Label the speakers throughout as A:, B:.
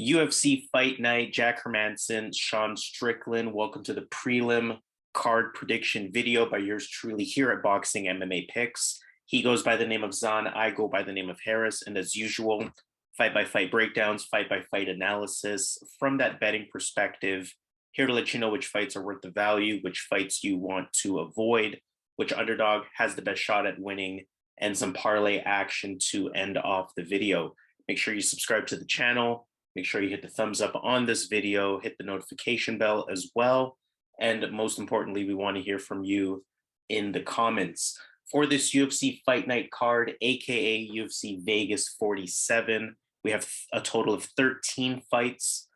A: UFC Fight Night, Jack Hermansson, Sean Strickland. Welcome to the prelim card prediction video by yours truly here at Boxingmmapicks. He goes by the name of Zan, I go by the name of Harris, and as usual, fight-by-fight breakdowns, fight-by-fight analysis from that betting perspective. Here to let you know which fights are worth the value, which fights you want to avoid, which underdog has the best shot at winning, and some parlay action to end off the video. Make sure you subscribe to the channel. Make sure you hit the thumbs up on this video, hit the notification bell as well. And most importantly, we want to hear from you in the comments. For this UFC Fight Night card, aka UFC Vegas 47, we have a total of 13 fights.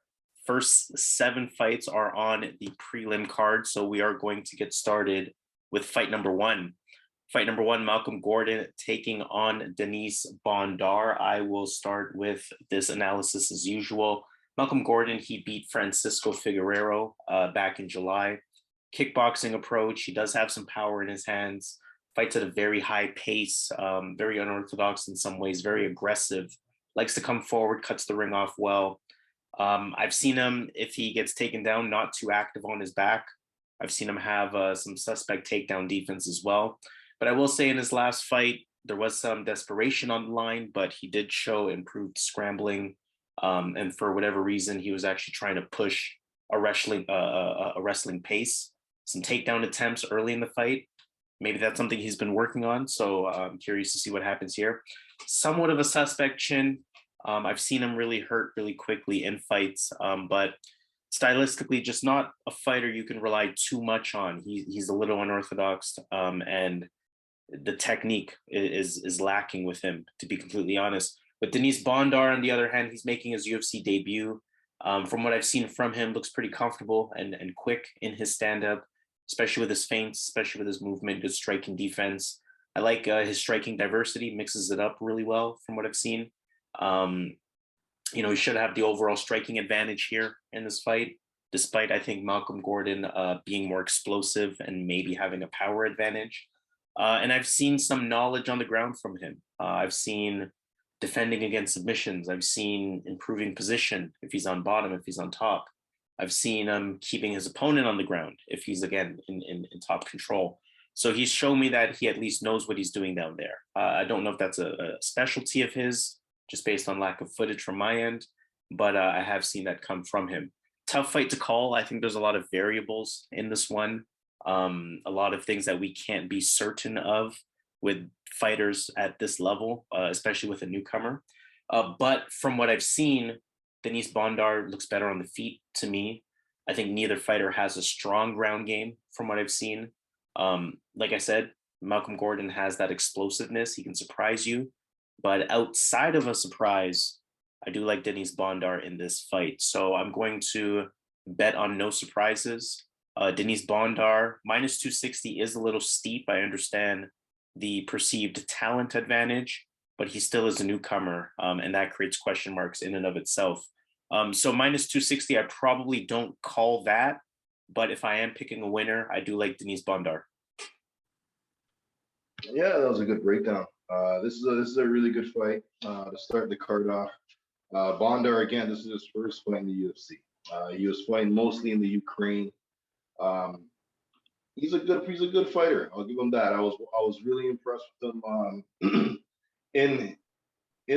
A: First 7 fights are on the prelim card, so we are going to get started with fight number 1. Fight number 1, Malcolm Gordon taking on Denise Bondar. I will start with this analysis as usual. Malcolm Gordon, he beat Francisco Figueiredo back in July. Kickboxing approach, he does have some power in his hands. Fights at a very high pace, very unorthodox in some ways, very aggressive. Likes to come forward, cuts the ring off well. I've seen him, if he gets taken down, not too active on his back. I've seen him have some suspect takedown defense as well. But I will say in his last fight, there was some desperation on the line, but he did show improved scrambling. And for whatever reason, he was actually trying to push a wrestling pace, some takedown attempts early in the fight. Maybe that's something he's been working on. So I'm curious to see what happens here. Somewhat of a suspect chin. I've seen him really hurt really quickly in fights, but stylistically, just not a fighter you can rely too much on. He's a little unorthodox, and the technique is lacking with him, to be completely honest. But Denise Bondar, on the other hand, he's making his UFC debut. From what I've seen from him, looks pretty comfortable and quick in his stand-up, especially with his feints, especially with his movement, good striking defense. I like his striking diversity, mixes it up really well from what I've seen. He should have the overall striking advantage here in this fight, despite, I think, Malcolm Gordon being more explosive and maybe having a power advantage. And I've seen some knowledge on the ground from him. I've seen defending against submissions. I've seen improving position if he's on bottom, if he's on top. I've seen him keeping his opponent on the ground if he's, again, in top control. So he's shown me that he at least knows what he's doing down there. I don't know if that's a specialty of his, just based on lack of footage from my end, but I have seen that come from him. Tough fight to call. I think there's a lot of variables in this one. A lot of things that we can't be certain of with fighters at this level, especially with a newcomer. But from what I've seen, Denise Bondar looks better on the feet to me. I think neither fighter has a strong ground game from what I've seen. Like I said, Malcolm Gordon has that explosiveness. He can surprise you. But outside of a surprise, I do like Denise Bondar in this fight. So I'm going to bet on no surprises. Denise Bondar, minus 260 is a little steep. I understand the perceived talent advantage, but he still is a newcomer, and that creates question marks in and of itself. So minus 260, I probably don't call that, but if I am picking a winner, I do like Denise Bondar.
B: Yeah, that was a good breakdown. This is a really good fight to start the card off. Bondar, again, this is his first fight in the UFC. He was fighting mostly in the Ukraine. He's a good fighter. I'll give him that. I was really impressed with him in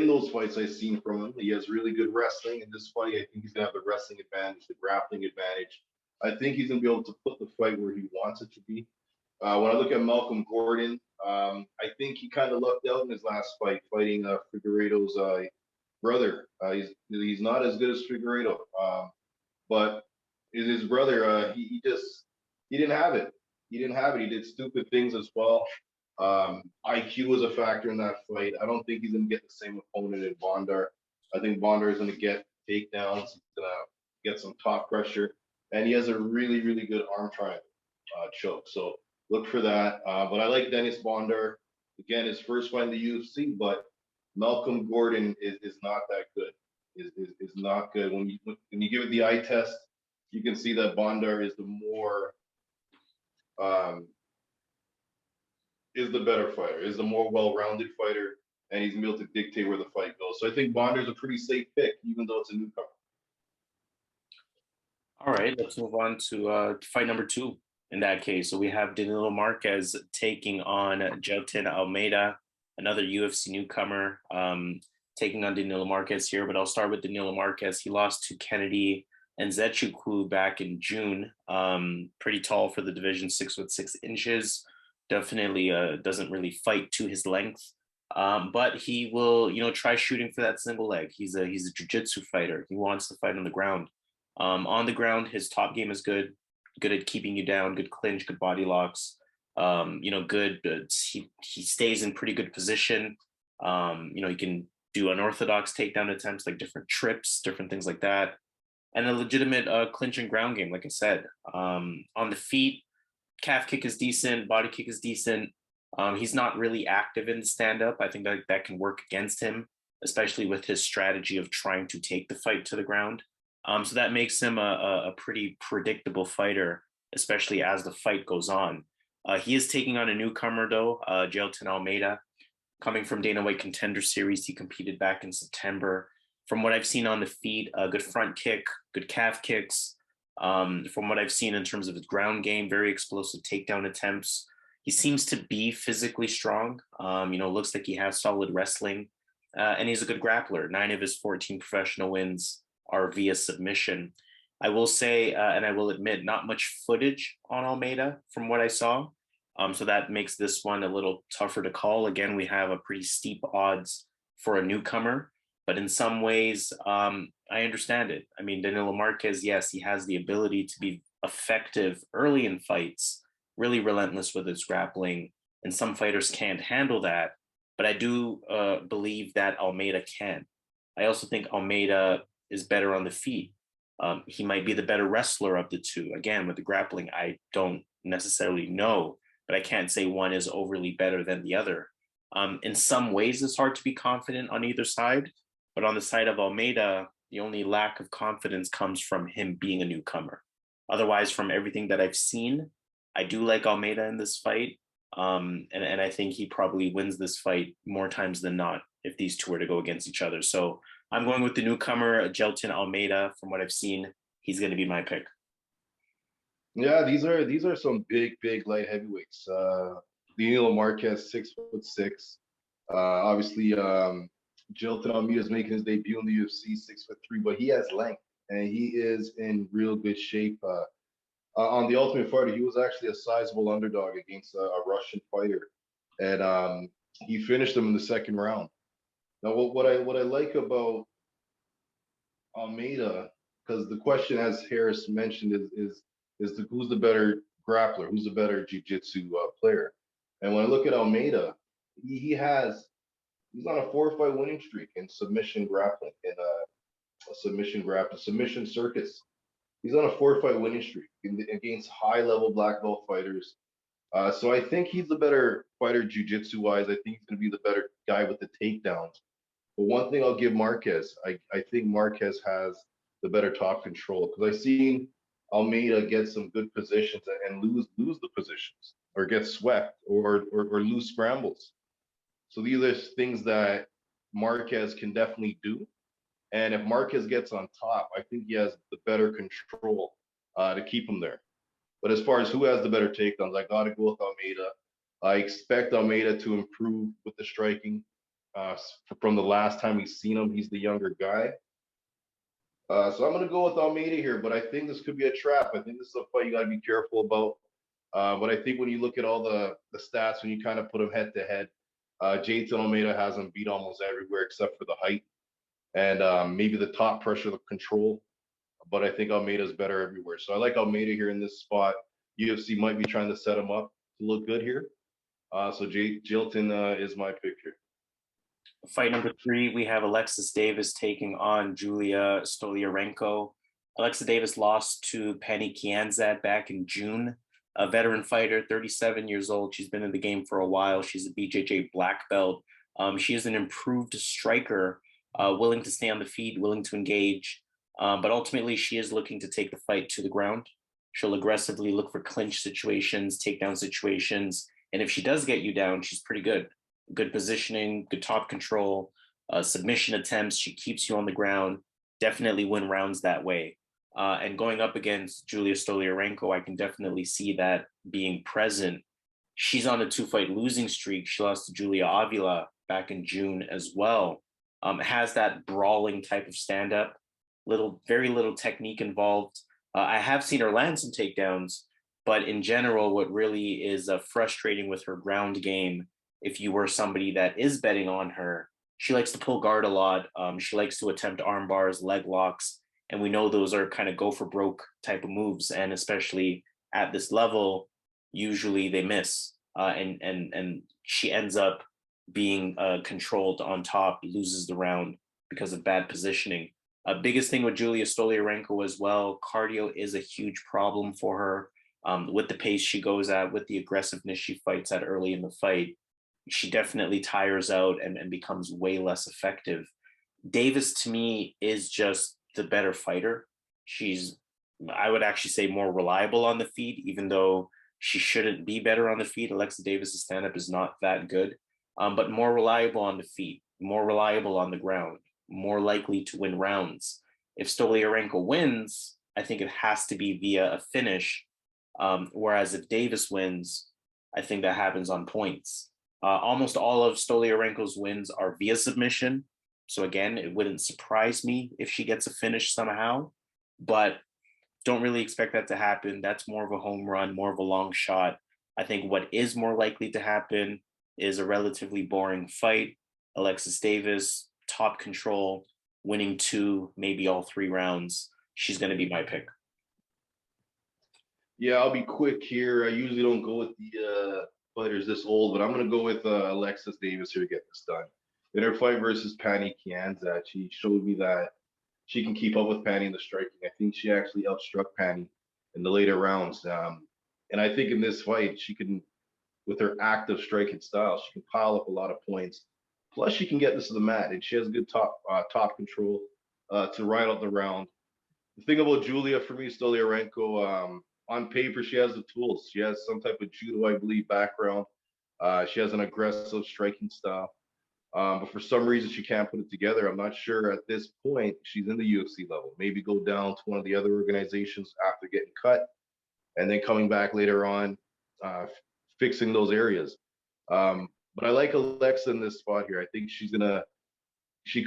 B: those fights I've seen from him. He has really good wrestling. In this fight, I think he's gonna have the wrestling advantage, the grappling advantage. I think he's gonna be able to put the fight where he wants it to be. When I look at Malcolm Gordon, I think he kind of lucked out in his last fight, fighting Figueiredo's brother. He's not as good as Figueiredo, but his brother. He didn't have it. He didn't have it. He did stupid things as well. IQ was a factor in that fight. I don't think he's gonna get the same opponent in Bondar. I think Bondar is gonna get takedowns. He's gonna get some top pressure, and he has a really, really good arm triangle choke. So look for that. But I like Dennis Bondar. Again, his first fight in the UFC, but Malcolm Gordon is not that good. Is not good. When you give it the eye test, you can see that Bondar is the better fighter, is the more well-rounded fighter, and he's able to dictate where the fight goes. So I think Bondar's a pretty safe pick, even though it's a newcomer.
A: All right, let's move on to fight number two in that case. So we have Danilo Marques taking on Jailton Almeida, another UFC newcomer, taking on Danilo Marques here. But I'll start with Danilo Marques. He lost to Kennedy and Njokuani back in June. Pretty tall for the division, 6'6". Definitely doesn't really fight to his length. But he will, try shooting for that single leg. He's a jiu-jitsu fighter. He wants to fight on the ground. On the ground, his top game is good at keeping you down, good clinch, good body locks. Good. He stays in pretty good position. He can do unorthodox takedown attempts, like different trips, different things like that, and a legitimate clinch and ground game, like I said. On the feet, calf kick is decent, body kick is decent. He's not really active in stand-up. I think that can work against him, especially with his strategy of trying to take the fight to the ground. So that makes him a pretty predictable fighter, especially as the fight goes on. He is taking on a newcomer, though, Jailton Almeida, coming from Dana White Contender Series. He competed back in September. From what I've seen on the feet, a good front kick, good calf kicks. From what I've seen in terms of his ground game, very explosive takedown attempts. He seems to be physically strong. Looks like he has solid wrestling, and he's a good grappler. 9 of his 14 professional wins are via submission. I will say, and I will admit, not much footage on Almeida from what I saw. So that makes this one a little tougher to call. Again, we have a pretty steep odds for a newcomer, but in some ways, I understand it. I mean, Danilo Marques, yes, he has the ability to be effective early in fights, really relentless with his grappling, and some fighters can't handle that. But I do believe that Almeida can. I also think Almeida is better on the feet. He might be the better wrestler of the two. Again, with the grappling, I don't necessarily know, but I can't say one is overly better than the other. In some ways, it's hard to be confident on either side, but on the side of Almeida, the only lack of confidence comes from him being a newcomer. Otherwise, from everything that I've seen, I do like Almeida in this fight, and I think he probably wins this fight more times than not if these two were to go against each other. So I'm going with the newcomer, Jailton Almeida. From what I've seen, he's going to be my pick.
B: Yeah, these are some big light heavyweights. Danilo Marques, 6'6". Obviously, Jailton Almeida is making his debut in the UFC, 6'3", but he has length and he is in real good shape. On the Ultimate Fighter, he was actually a sizable underdog against a Russian fighter, and he finished him in the second round. Now, what I like about Almeida, because the question, as Harris mentioned, is who's the better grappler, who's the better jiu-jitsu player? And when I look at Almeida, he's on a 4-fight winning streak in submission grappling, in a submission circus. He's on a 4-fight winning streak against high-level black belt fighters. So I think he's the better fighter jiu-jitsu wise. I think he's going to be the better guy with the takedowns. But one thing I'll give Marques, I think Marques has the better top control, because I've seen Almeida get some good positions and lose the positions, or get swept, or lose scrambles. So these are things that Marques can definitely do. And if Marques gets on top, I think he has the better control to keep him there. But as far as who has the better takedowns, I got to go with Almeida. I expect Almeida to improve with the striking from the last time we've seen him. He's the younger guy. So I'm going to go with Almeida here, but I think this could be a trap. I think this is a fight you got to be careful about. But I think when you look at all the stats, when you kind of put them head to head, Jailton Almeida has him beat almost everywhere except for the height and maybe the top pressure, the control. But I think Almeida's better everywhere. So I like Almeida here in this spot. UFC might be trying to set him up to look good here. So Jailton is my pick here.
A: Fight number 3, we have Alexis Davis taking on Julija Stoliarenko. Alexis Davis lost to Penny Kianzad back in June. A veteran fighter, 37 years old. She's been in the game for a while. She's a BJJ black belt. She is an improved striker, willing to stay on the feet, willing to engage. But ultimately, she is looking to take the fight to the ground. She'll aggressively look for clinch situations, takedown situations. And if she does get you down, she's pretty good. Good positioning, good top control, submission attempts. She keeps you on the ground. Definitely win rounds that way. And going up against Julija Stoliarenko, I can definitely see that being present. She's on a 2-fight losing streak. She lost to Julia Avila back in June as well. Has that brawling type of stand-up, very little technique involved. I have seen her land some takedowns, but in general, what really is frustrating with her ground game, if you were somebody that is betting on her, she likes to pull guard a lot. She likes to attempt arm bars, leg locks, and we know those are kind of go for broke type of moves. And especially at this level, usually they miss. And she ends up being controlled on top, loses the round because of bad positioning. Biggest thing with Julija Stoliarenko as well, cardio is a huge problem for her. With the pace she goes at, with the aggressiveness she fights at early in the fight, she definitely tires out and becomes way less effective. Davis, to me, is just the better fighter. She's, I would actually say, more reliable on the feet, even though she shouldn't be better on the feet. Alexis Davis's stand-up is not that good, but more reliable on the feet, more reliable on the ground, more likely to win rounds. If Stoliarenko wins, I think it has to be via a finish. Whereas if Davis wins, I think that happens on points. Almost all of Stoliarenko's wins are via submission. So again, it wouldn't surprise me if she gets a finish somehow, but don't really expect that to happen. That's more of a home run, more of a long shot. I think what is more likely to happen is a relatively boring fight. Alexis Davis, top control, winning 2, maybe all 3 rounds. She's going to be my pick.
B: Yeah, I'll be quick here. I usually don't go with the fighters this old, but I'm going to go with Alexis Davis here to get this done. In her fight versus Pannie Kianzad, she showed me that she can keep up with Pannie in the striking. I think she actually outstruck Pannie in the later rounds. And I think in this fight, she can, with her active striking style, she can pile up a lot of points. Plus, she can get this to the mat, and she has good top control to ride out the round. The thing about Julia, for me, Stoliarenko, on paper, she has the tools. She has some type of judo, I believe, background. She has an aggressive striking style. But for some reason, she can't put it together. I'm not sure at this point she's in the UFC level. Maybe go down to one of the other organizations after getting cut and then coming back later on, fixing those areas. But I like Alexa in this spot here. I think she could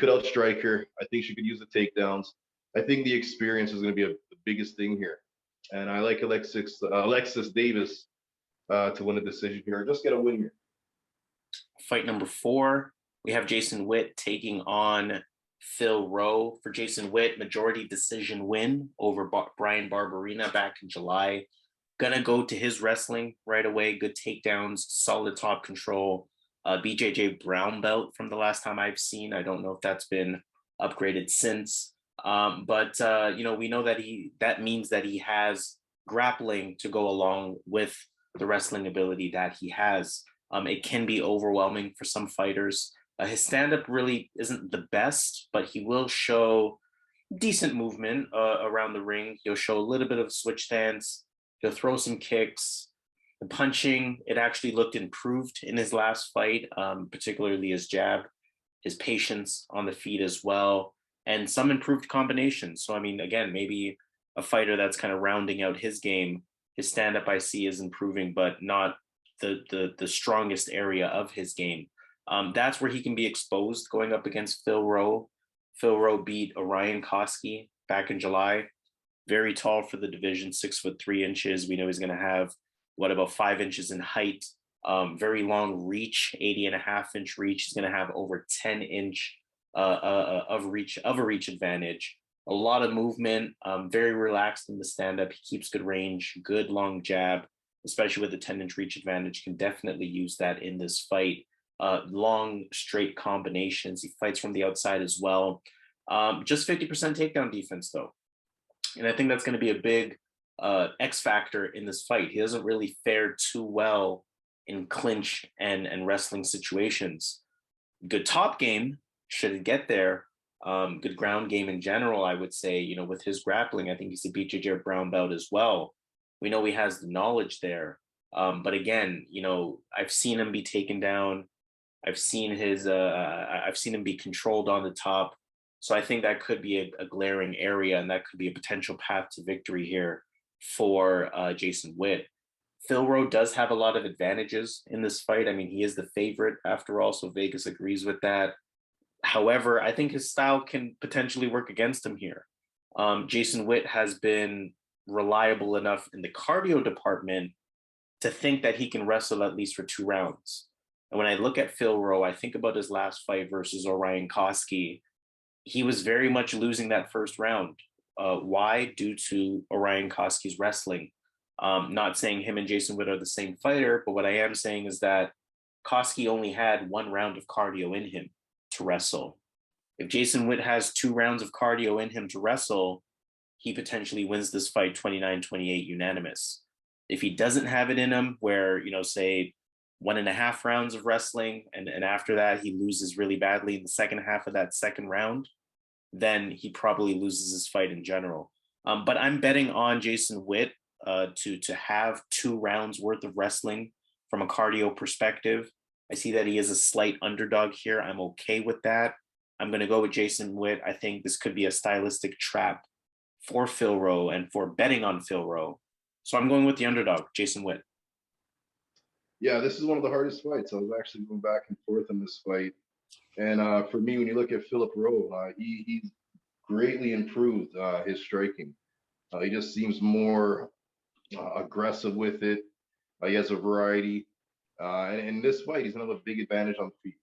B: outstrike her. I think she could use the takedowns. I think the experience is going to be the biggest thing here. And I like Alexis Davis to win a decision here, or just get a win here.
A: Fight number 4, we have Jason Witt taking on Phil Rowe. For Jason Witt, majority decision win over Brian Barberena back in July. Gonna go to his wrestling right away. Good takedowns, solid top control. BJJ brown belt from the last time I've seen. I don't know if that's been upgraded since. But we know that that means that he has grappling to go along with the wrestling ability that he has. It can be overwhelming for some fighters. His stand-up really isn't the best, but he will show decent movement around the ring. He'll show a little bit of switch stance. He'll throw some kicks. The punching, it actually looked improved in his last fight, particularly his jab, his patience on the feet as well, and some improved combinations. So, I mean, again, maybe a fighter that's kind of rounding out his game. His stand-up I see is improving, but not the strongest area of his game. That's where he can be exposed going up against Phil Rowe. Phil Rowe beat Orion Koski back in July. Very tall for the division, 6'3". We know he's going to have, about 5 inches in height. Very long reach, 80.5-inch reach. He's going to have over 10-inch of a reach advantage. A lot of movement, very relaxed in the stand-up. He keeps good range, good long jab, especially with the 10-inch reach advantage. Can definitely use that in this fight. Long, straight combinations. He fights from the outside as well. Just 50% takedown defense, though. And I think that's going to be a big X factor in this fight. He doesn't really fare too well in clinch and wrestling situations. Good top game, should it get there. Good ground game in general, I would say, with his grappling. I think he's a BJJ brown belt as well. We know he has the knowledge there. But again, I've seen him be taken down. I've seen him be controlled on the top. So I think that could be a glaring area, and that could be a potential path to victory here for Jason Witt. Phil Rowe does have a lot of advantages in this fight. I mean, he is the favorite after all, so Vegas agrees with that. However, I think his style can potentially work against him here. Jason Witt has been reliable enough in the cardio department to think that he can wrestle at least for 2 rounds. And when I look at Phil Rowe, I think about his last fight versus Orion Koski. He was very much losing that first round. Why? Due to Orion Koski's wrestling. Not saying him and Jason Witt are the same fighter, but what I am saying is that Koski only had 1 round of cardio in him to wrestle. If Jason Witt has 2 rounds of cardio in him to wrestle, he potentially wins this fight 29-28 unanimous. If he doesn't have it in him, where, say 1.5 rounds of wrestling, and after that he loses really badly in the second half of that second round, then he probably loses his fight in general. But I'm betting on Jason Witt to have 2 rounds worth of wrestling from a cardio perspective. I see that he is a slight underdog here. I'm okay with that. I'm going to go with Jason Witt. I think this could be a stylistic trap for Phil Rowe and for betting on Phil Rowe. So I'm going with the underdog, Jason Witt.
B: Yeah, this is one of the hardest fights. I was actually going back and forth in this fight. And for me, when you look at Philip Rowe, he's greatly improved his striking. He just seems more aggressive with it. He has a variety. And in this fight, he's going to have a big advantage on the feet.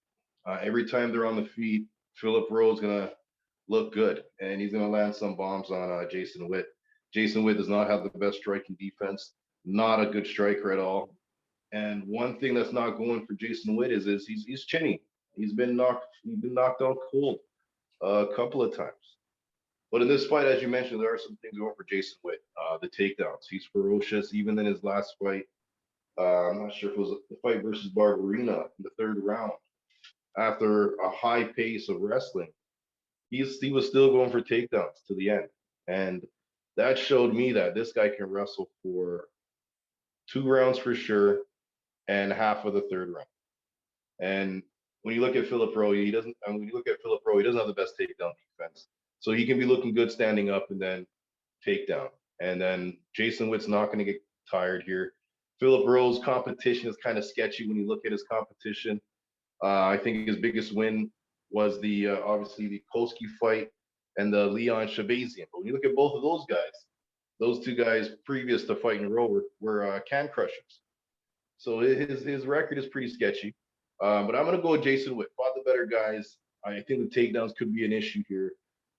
B: Every time they're on the feet, Philip Rowe is going to look good, and he's going to land some bombs on Jason Witt. Jason Witt does not have the best striking defense, not a good striker at all. And one thing that's not going for Jason Witt is he's chinny. He's been knocked out cold a couple of times. But in this fight, as you mentioned, there are some things going for Jason Witt. The takedowns. He's ferocious. Even in his last fight, I'm not sure if it was the fight versus Barbarina in the 3rd round. After a high pace of wrestling, he was still going for takedowns to the end. And that showed me that this guy can wrestle for 2 rounds for sure and half of the 3rd round. And when you look at Philip Rowe, he doesn't have the best takedown defense. So he can be looking good standing up and then takedown. And then Jason Witt's not going to get tired here. Philip Rowe's competition is kind of sketchy when you look at his competition. I think his biggest win was obviously the Koski fight and the Leon Shabazian. But when you look at both of those guys, those 2 guys previous to fighting Rowe were can crushers. So his record is pretty sketchy. But I'm going to go with Jason Witt. Fought the better guys. I think the takedowns could be an issue here.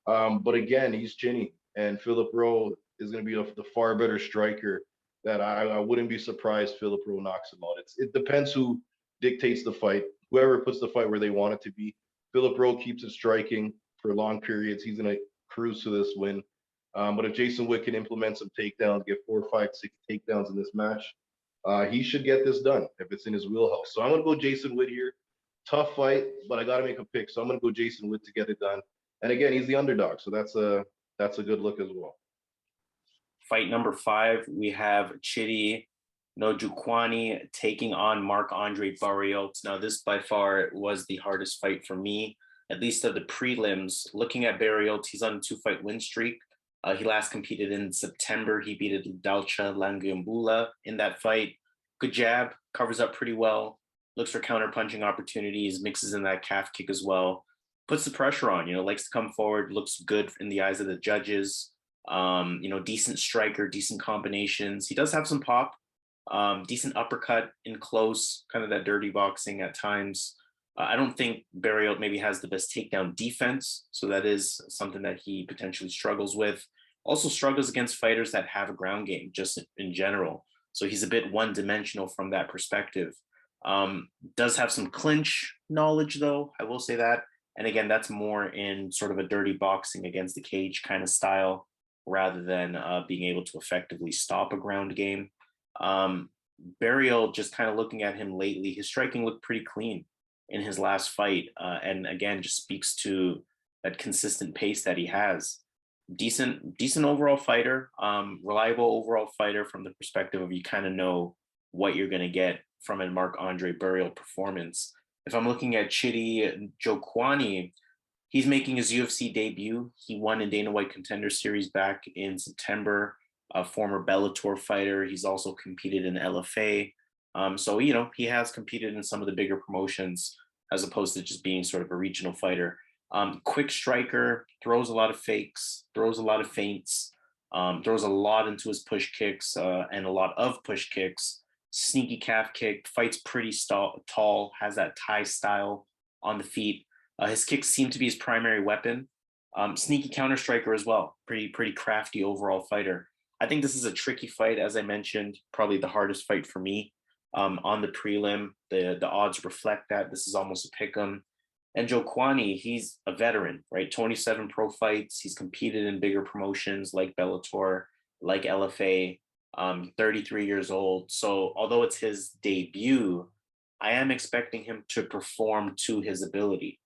B: But again, he's chinny, and Philip Rowe is going to be the far better striker. That I wouldn't be surprised Philip Rowe knocks him out. It depends who dictates the fight. Whoever puts the fight where they want it to be. Philip Rowe keeps it striking for long periods. He's going to cruise to this win. But if Jason Witt can implement some takedowns, get 4, 5, 6 takedowns in this match, he should get this done if it's in his wheelhouse. So I'm going to go Jason Witt here. Tough fight, but I got to make a pick. So I'm going to go Jason Witt to get it done. And again, he's the underdog, so that's a good look as well.
A: Fight number 5, we have Chidi Njokuani taking on Marc-André Barriault. Now, this by far was the hardest fight for me, at least of the prelims. Looking at Barriault, he's on a 2-fight win streak. He last competed in September. He beat Dalcha Langiambula in that fight. Good jab, covers up pretty well, looks for counter-punching opportunities, mixes in that calf kick as well. Puts the pressure on, likes to come forward, looks good in the eyes of the judges. Decent striker, decent combinations. He does have some pop, decent uppercut in close, kind of that dirty boxing at times. I don't think Barriault maybe has the best takedown defense, so that is something that he potentially struggles with. Also struggles against fighters that have a ground game, just in general. So he's a bit one-dimensional from that perspective. Does have some clinch knowledge, though, I will say that. And again, that's more in sort of a dirty boxing against the cage kind of style, rather than being able to effectively stop a ground game. Barriault, just kind of looking at him lately, his striking looked pretty clean in his last fight. And again, just speaks to that consistent pace that he has. Decent overall fighter, reliable overall fighter from the perspective of you kind of know what you're going to get from a Marc-André Barriault performance. If I'm looking at Chidi Njokuani, He's making his UFC debut. He won a Dana White Contender Series back in September. A former Bellator fighter. He's also competed in LFA. So, he has competed in some of the bigger promotions as opposed to just being sort of a regional fighter. Quick striker, throws a lot of fakes, throws a lot of feints, throws a lot into his push kicks and a lot of push kicks. Sneaky calf kick, fights pretty tall, has that Thai style on the feet. His kicks seem to be his primary weapon. Sneaky counter striker as well. Pretty crafty overall fighter. I think this is a tricky fight, as I mentioned, probably the hardest fight for me. On the prelim, the odds reflect that. This is almost a pick 'em. And Njokuani, he's a veteran, right? 27 pro fights. He's competed in bigger promotions like Bellator, like LFA, 33 years old. So although it's his debut, I am expecting him to perform to his ability.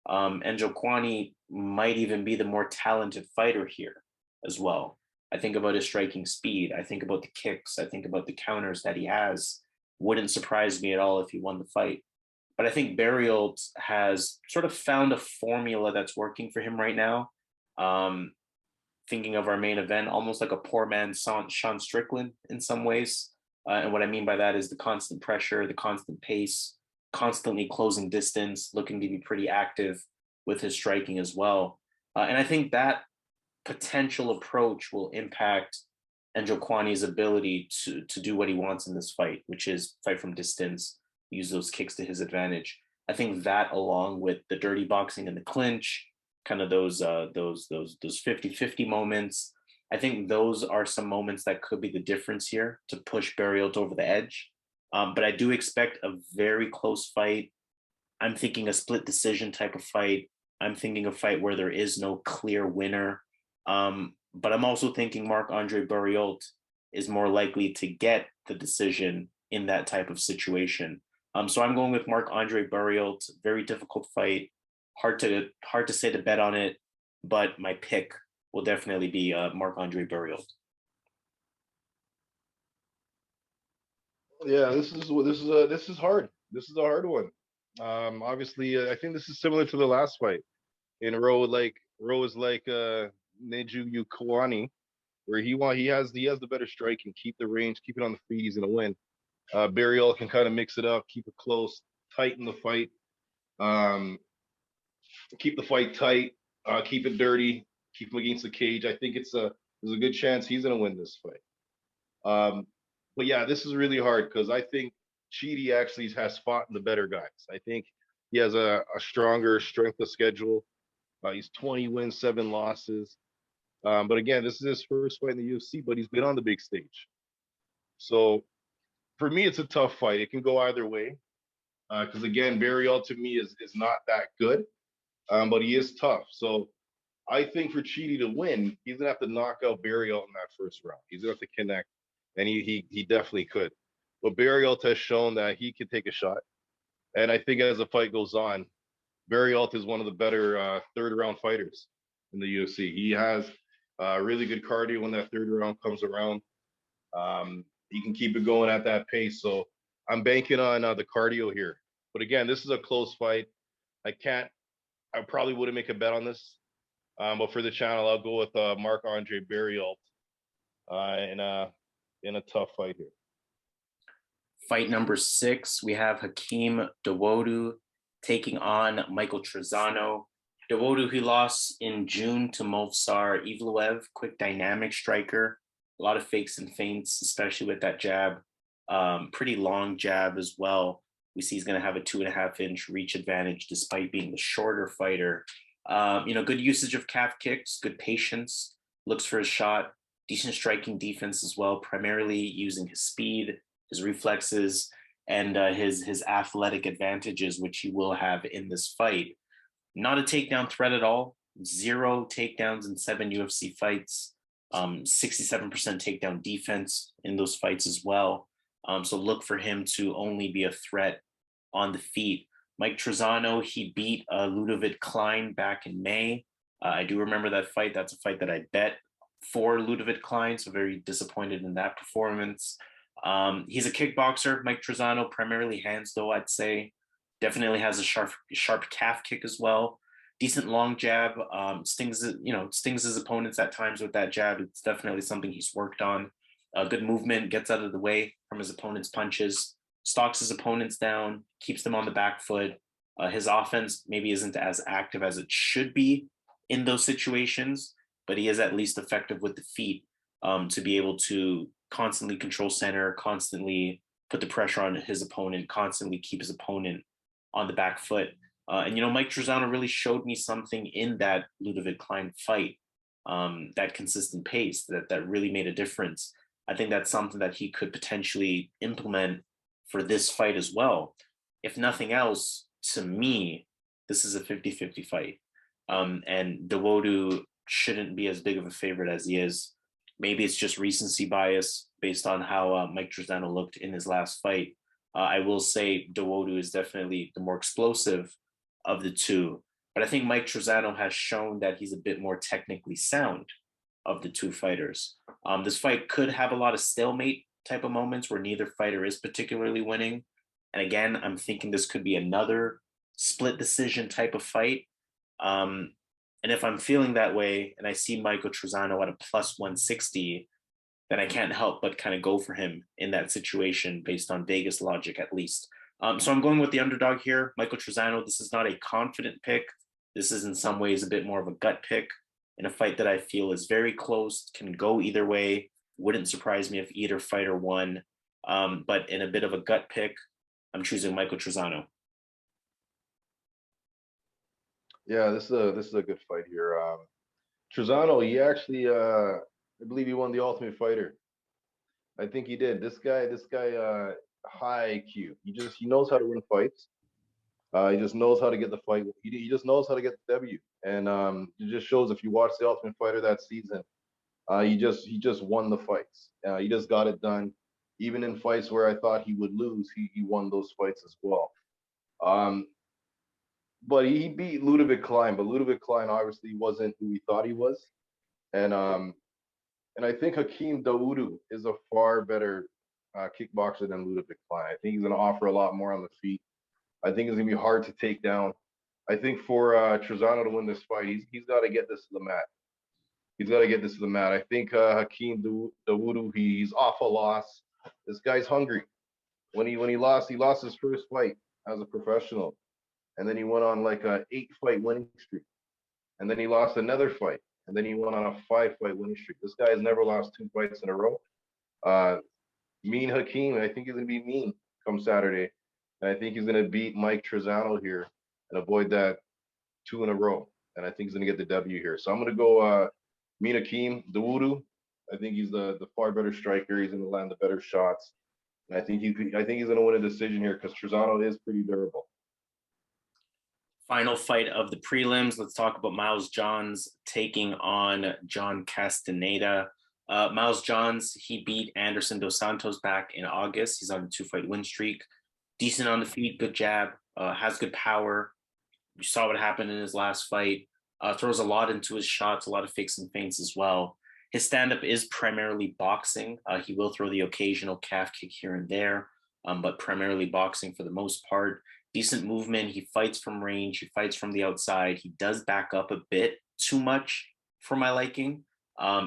A: And Njokuani might even be the more talented fighter here as well. I think about his striking speed. I think about the kicks. I think about the counters that he has. Wouldn't surprise me at all if he won the fight. But I think Barriault has sort of found a formula that's working for him right now. Thinking of our main event, almost like a poor man's Sean Strickland in some ways. And what I mean by that is the constant pressure, the constant pace, constantly closing distance, looking to be pretty active with his striking as well. And I think that potential approach will impact Njokuani's ability to do what he wants in this fight, which is fight from distance, use those kicks to his advantage. I think that, along with the dirty boxing in the clinch, kind of those 50-50 moments, I think those are some moments that could be the difference here to push Barriault over the edge. But I do expect a very close fight. I'm thinking a split decision type of fight. I'm thinking a fight where there is no clear winner. But I'm also thinking Marc-André Barriault is more likely to get the decision in that type of situation. So I'm going with Marc-André Barriault. Very difficult fight. Hard to say to bet on it, but my pick will definitely be Marc-André Barriault.
B: Yeah, this is hard. This is a hard one. Obviously, I think this is similar to the last fight. In Rowe is like Njokuani, where he has the better strike and keep the range, keep it on the feet. He's gonna win. Barriault can kind of mix it up, keep it close, tighten the fight, keep the fight tight, keep it dirty, keep him against the cage. I think there's a good chance he's gonna win this fight. But yeah, this is really hard because I think Chidi actually has fought the better guys. I think he has a stronger strength of schedule. He's 20 wins, 7 losses. But again, this is his first fight in the UFC, but he's been on the big stage. So for me, it's a tough fight. It can go either way. Because again, Barriault to me is not that good, but he is tough. So I think for Chidi to win, he's gonna have to knock out Barriault in that first round. He's gonna have to connect, and he definitely could. But Barriault has shown that he can take a shot, and I think as the fight goes on, Barriault is one of the better third round fighters in the UFC. He has really good cardio when that third round comes around. He can keep it going at that pace. So I'm banking on the cardio here. But again, this is a close fight. I probably wouldn't make a bet on this. But for the channel, I'll go with Marc-André Barriault in a tough fight here.
A: Fight number 6, we have Hakeem Dawodu taking on Michael Trizano. Dawodu, he lost in June to Movsar Evloev, quick dynamic striker. A lot of fakes and feints, especially with that jab. Pretty long jab as well. We see he's going to have a 2.5-inch reach advantage despite being the shorter fighter. Good usage of calf kicks, good patience, looks for his shot, decent striking defense as well, primarily using his speed, his reflexes, and his athletic advantages, which he will have in this fight. Not a takedown threat at all. 0 takedowns in 7 UFC fights. 67% takedown defense in those fights as well. So look for him to only be a threat on the feet. Mike Trizano, he beat Ludovic Klein back in May. I do remember that fight. That's a fight that I bet for Ludovic Klein, so very disappointed in that performance. He's a kickboxer, Mike Trizano, primarily hands though, I'd say. Definitely has a sharp calf kick as well. decent long jab, stings his opponents at times with that jab. It's definitely something he's worked on. Good movement, gets out of the way from his opponent's punches, stalks his opponents down, keeps them on the back foot. His offense maybe isn't as active as it should be in those situations, but he is at least effective with the feet to be able to constantly control center, constantly put the pressure on his opponent, constantly keep his opponent on the back foot. And Mike Trizano really showed me something in that Ludovic Klein fight, that consistent pace that really made a difference. I think that's something that he could potentially implement for this fight as well. If nothing else, to me, this is a 50-50 fight. And Dawodu shouldn't be as big of a favorite as he is. Maybe it's just recency bias based on how Mike Trizano looked in his last fight. I will say Dawodu is definitely the more explosive of the two, but I think Mike Trizano has shown that he's a bit more technically sound of the two fighters. This fight could have a lot of stalemate type of moments where neither fighter is particularly winning. And again, I'm thinking this could be another split decision type of fight. And if I'm feeling that way and I see Michael Trizano at a plus 160, then I can't help but kind of go for him in that situation based on Vegas logic, at least. So I'm going with the underdog here, Michael Trizano. This is not a confident pick. This is in some ways a bit more of a gut pick in a fight that I feel is very close, can go either way. Wouldn't surprise me if either fighter won. But in a bit of a gut pick, I'm choosing Michael Trizano.
B: Yeah, this is a good fight here. Trizano, he actually, I believe he won the Ultimate Fighter. I think he did. This guy, high IQ. He knows how to win fights. He just knows how to get the fight. He just knows how to get the W. And it just shows if you watch the Ultimate Fighter that season, he just won the fights. He just got it done. Even in fights where I thought he would lose, he won those fights as well. But he beat Ludovic Klein, but Ludovic Klein obviously wasn't who we thought he was. And I think Hakeem Dawodu is a far better kickboxer than Ludovic Klein. I think he's going to offer a lot more on the feet. I think it's going to be hard to take down. I think for Trizano to win this fight, he's got to get this to the mat. He's got to get this to the mat. I think Hakeem Dawodu, he's off a loss. This guy's hungry. When he lost his first fight as a professional. And then he went on like a 8-fight winning streak. And then he lost another fight. And then he went on a 5-fight winning streak. This guy has never lost 2 fights in a row. Mean Hakeem, I think he's going to be mean come Saturday. And I think he's going to beat Mike Trizano here and avoid that 2 in a row. And I think he's going to get the W here. So I'm going to go Mean Hakeem Dawodu. I think he's the far better striker. He's going to land the better shots. And I think he's going to win a decision here because Trizano is pretty durable.
A: Final fight of the prelims. Let's talk about Miles Johns taking on John Castañeda. Miles Johns, he beat Anderson Dos Santos back in August. He's on a 2-fight win streak. Decent on the feet, good jab, has good power. You saw what happened in his last fight. Throws a lot into his shots, a lot of fakes and feints as well. His stand-up is primarily boxing. He will throw the occasional calf kick here and there, but primarily boxing for the most part. Decent movement. He fights from range. He fights from the outside. He does back up a bit too much for my liking.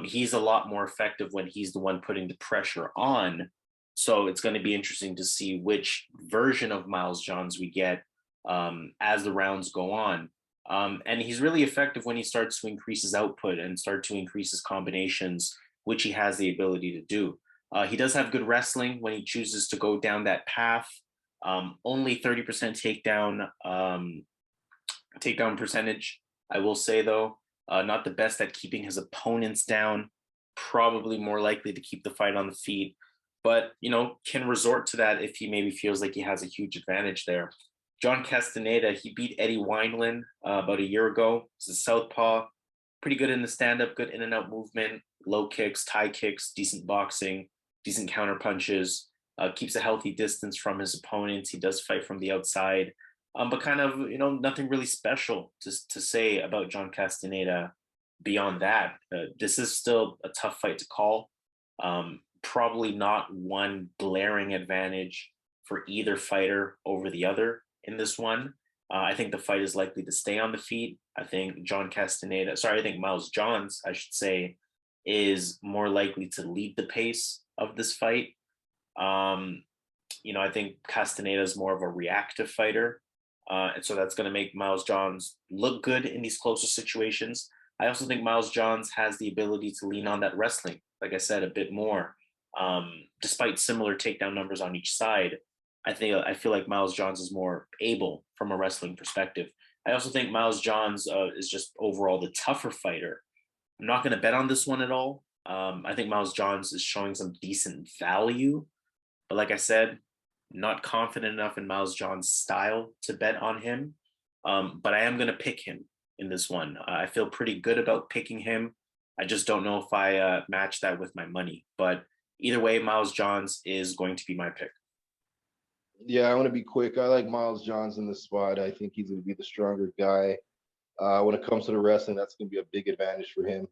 A: He's a lot more effective when he's the one putting the pressure on. So it's going to be interesting to see which version of Miles Johns we get as the rounds go on. And he's really effective when he starts to increase his output and start to increase his combinations, which he has the ability to do. He does have good wrestling when he chooses to go down that path. Only 30% takedown percentage, I will say, though. Not the best at keeping his opponents down. Probably more likely to keep the fight on the feet. But, can resort to that if he maybe feels like he has a huge advantage there. John Castañeda, he beat Eddie Wineland about a year ago. He's a southpaw. Pretty good in the stand-up, good in and out movement, low kicks, tie kicks, decent boxing, decent counter punches. Keeps a healthy distance from his opponents. He does fight from the outside, but kind of, nothing really special to say about John Castañeda beyond that. This is still a tough fight to call. Probably not one glaring advantage for either fighter over the other in this one. I think the fight is likely to stay on the feet. I think I think Miles Johns, I should say, is more likely to lead the pace of this fight. I think Castañeda is more of a reactive fighter. And so that's going to make Miles Johns look good in these closer situations. I also think Miles Johns has the ability to lean on that wrestling, like I said, a bit more. Despite similar takedown numbers on each side, I feel like Miles Johns is more able from a wrestling perspective. I also think Miles Johns is just overall the tougher fighter. I'm not going to bet on this one at all. I think Miles Johns is showing some decent value, but like I said, not confident enough in Miles Johns' style to bet on him. But I am going to pick him in this one. I feel pretty good about picking him. I just don't know if I match that with my money. But either way, Miles Johns is going to be my pick.
B: Yeah, I want to be quick. I like Miles Johns in this spot. I think he's going to be the stronger guy. When it comes to the wrestling, that's going to be a big advantage for him.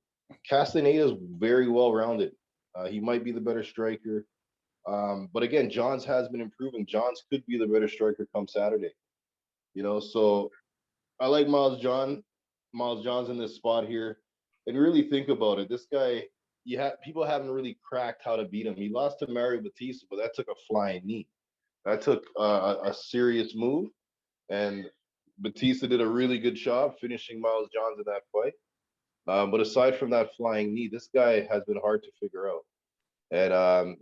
B: Castañeda is very well rounded. He might be the better striker. But again, Johns has been improving. Johns could be the better striker come Saturday. So I like Miles Johns in this spot here. And really think about it. This guy, people haven't really cracked how to beat him. He lost to Mario Batista, but that took a flying knee. That took a serious move. And Batista did a really good job finishing Miles Johns in that fight. But aside from that flying knee, this guy has been hard to figure out. And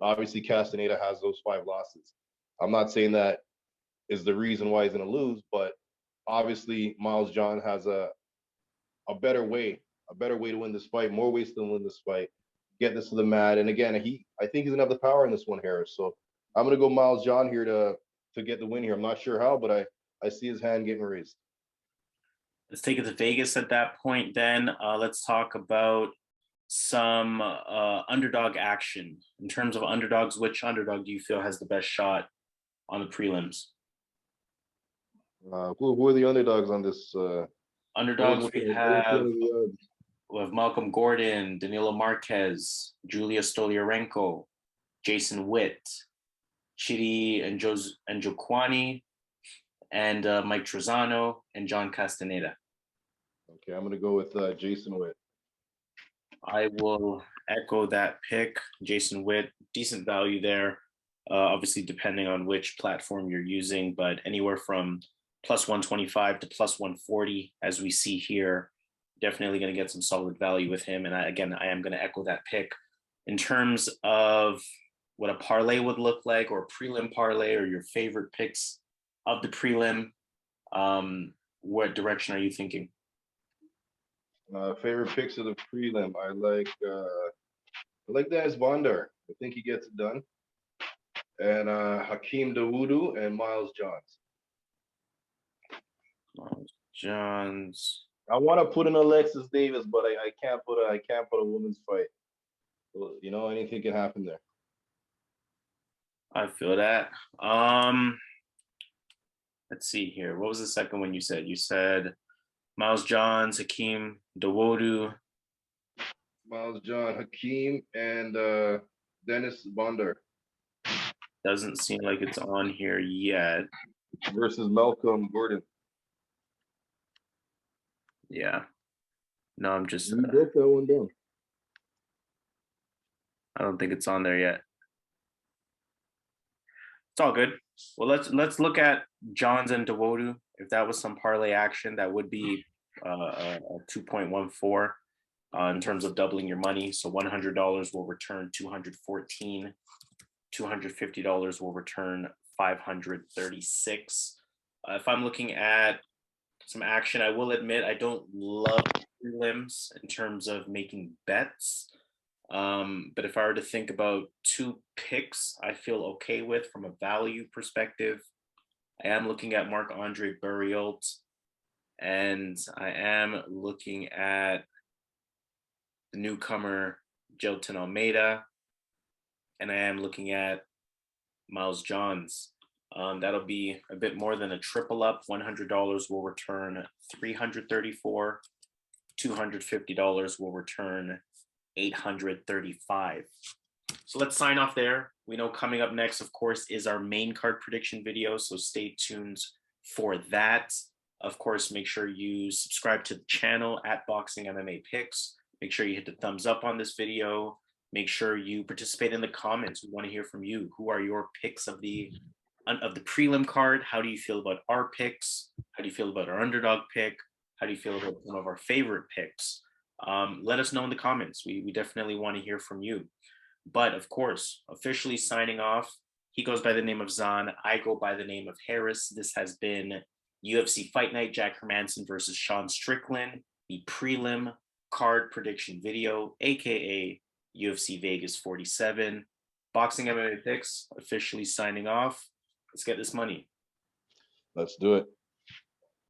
B: obviously, Castañeda has those 5 losses. I'm not saying that is the reason why he's going to lose, but obviously, Miles John has a better way to win this fight, more ways to win this fight, get this to the mat. And again, I think he's going to have the power in this one, Harris. So I'm going to go Miles John here to get the win here. I'm not sure how, but I see his hand getting raised.
A: Let's take it to Vegas at that point then. Let's talk about some underdog action. In terms of underdogs, which underdog do you feel has the best shot on the prelims?
B: Who are the underdogs on this?
A: Underdogs, we have Malcolm Gordon, Danilo Marques, Julija Stoliarenko, Jason Witt, Chidi and Njokuani, and Mike Trizano and John Castañeda.
B: Okay, I'm going to go with Jason Witt.
A: I will echo that pick. Jason Witt, decent value there. Obviously, depending on which platform you're using, but anywhere from plus 125 to plus 140, as we see here, definitely going to get some solid value with him. And I am going to echo that pick. In terms of what a parlay would look like, or prelim parlay, or your favorite picks of the prelim, what direction are you thinking?
B: Favorite picks of the prelim. I like that as Bondar. I think he gets it done. And Hakeem Dawodu and Miles Johns.
A: Miles Johns.
B: I want to put in Alexis Davis, but I can't put a women's fight. Well, anything can happen there.
A: I feel that. Let's see here. What was the second one you said? You said Miles Johns, Hakeem Dawodu.
B: Miles John, Hakeem, and Dennis Bondar.
A: Doesn't seem like it's on here yet.
B: Versus Malcolm Gordon.
A: Yeah. No, I'm just.
B: You broke that one down.
A: I don't think it's on there yet. It's all good. Well, let's look at Johns and Dawodu. If that was some parlay action, that would be a 2.14 in terms of doubling your money. So $100 will return $214. $250 will return $536. If I'm looking at some action, I will admit I don't love prelims in terms of making bets. But if I were to think about 2 picks I feel okay with from a value perspective, I am looking at Marc-André Barriault, and I am looking at the newcomer Jailton Almeida, and I am looking at Miles Johns. That'll be a bit more than a triple up. $100 will return $334. $250 will return $835. So let's sign off there. We know coming up next, of course, is our main card prediction video. So stay tuned for that. Of course, make sure you subscribe to the channel at Boxing MMA Picks. Make sure you hit the thumbs up on this video. Make sure you participate in the comments. We want to hear from you. Who are your picks of the prelim card? How do you feel about our picks? How do you feel about our underdog pick? How do you feel about some of our favorite picks? Let us know in the comments. We definitely want to hear from you. But of course, officially signing off, he goes by the name of Zan. I go by the name of Harris. This has been UFC Fight Night, Jack Hermansson versus Sean Strickland, the prelim card prediction video, aka UFC Vegas 47. Boxing MMA Picks officially signing off. Let's get this money.
C: Let's do it.